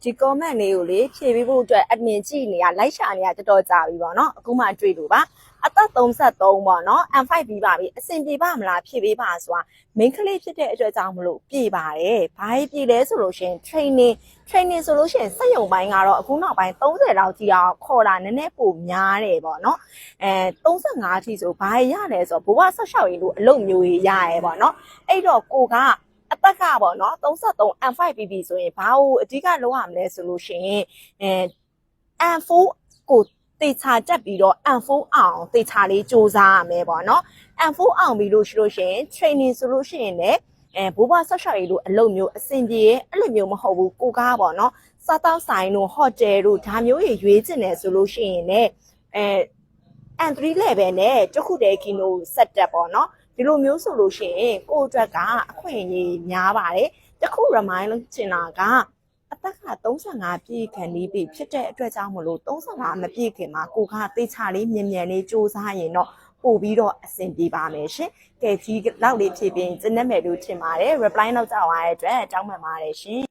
ဒီ comment လေးကိုလေဖြည့်ပေးဖို့အတွက် admin ကြည့်နေရလိုက်ရှာနေရတော်တော်ကြာပြီပေါ့နော်အခုမှတွေ့လို့ပါအသက်33ပေါ့နော် M5 ပြီးပါပြီအဆင်ပြေပါမလားဖြည့်ပေးပါဆိုတာ main ကလေးဖြစ်တဲ့အတွက်ကြောင့်မလို့ပြေပါတယ်ဘာပြေလဲဆိုလို့ရှင် training ဆိုလို့ရှင်စက်ရုံပိုင်းကတော့အခုနောက်ပိုင်း30လောက်ကြီးအောင်ခေါ်တာနည်းနည်းပိုများတယ်ပေါ့နော်35အထိဆိုဘာရလဲဆိုတော့ဘိုးဘဆက်လျှောက်ရေးလို့အလုပ်မျိုးကြီးရရဲပေါ့နော်အဲ့တော့ကိုကအသက်ကပေါ့နော်33 M5 BB ဆိုရင်ဘာကိုအဓိကလုပ်ရမလဲဆိုလို့ရှိရင်M4 ကိုတေချာတက်ပြီးတော့ M4 အောင်တေချာလေးစူးစမ်းရမယ်ပေါ့နော် M4 အောင်ပြီးလို့ရှိလို့ရှိရင် training ဆိုလို့ရှိရင်လည်းဘိုးဘဆက်လျှောက်ရေးလို့အလုပ်မျိုးအဆင်ပြေရဲ့အဲ့လိုမျိုးမဟုတ်ဘူးကိုကားပေါ့နော်စားတောက်ဆိုင်တို့ဟိုတယ်တို့ဒါမျိုးတွေရွေးချင်တယ်ဆိုလို့ရှိရင်လည်းN3 level နဲ့တခုတည်းကီနို setup ပေါ့နော်ဒီလိုမျိုးဆိုလို့ရှိရင်ကိုယ့်အတွက်ကအခွင့်အရေးများပါတယ်တခု remind လုပ်ချင်တာကအသက်က35ပြည့်ခန့်လေးပြီဖြစ်တဲ့အတွက်ကြောင့်မလို့35မပြည့်ခင်မှာကိုကသေချာလေးမြန်မြန်လေးစူးစမ်းရင်တော့ပို့ပြီးတော့အဆင်ပြေပါမယ်ရှင်ကဲကြီးလောက်လေးဖြည့်ပြီးကျင်းနေမယ်လို့ထင်ပါတယ် reply နောက်ကြသွားတဲ့အတွက်တောင်းပန်ပါတယ်ရှင်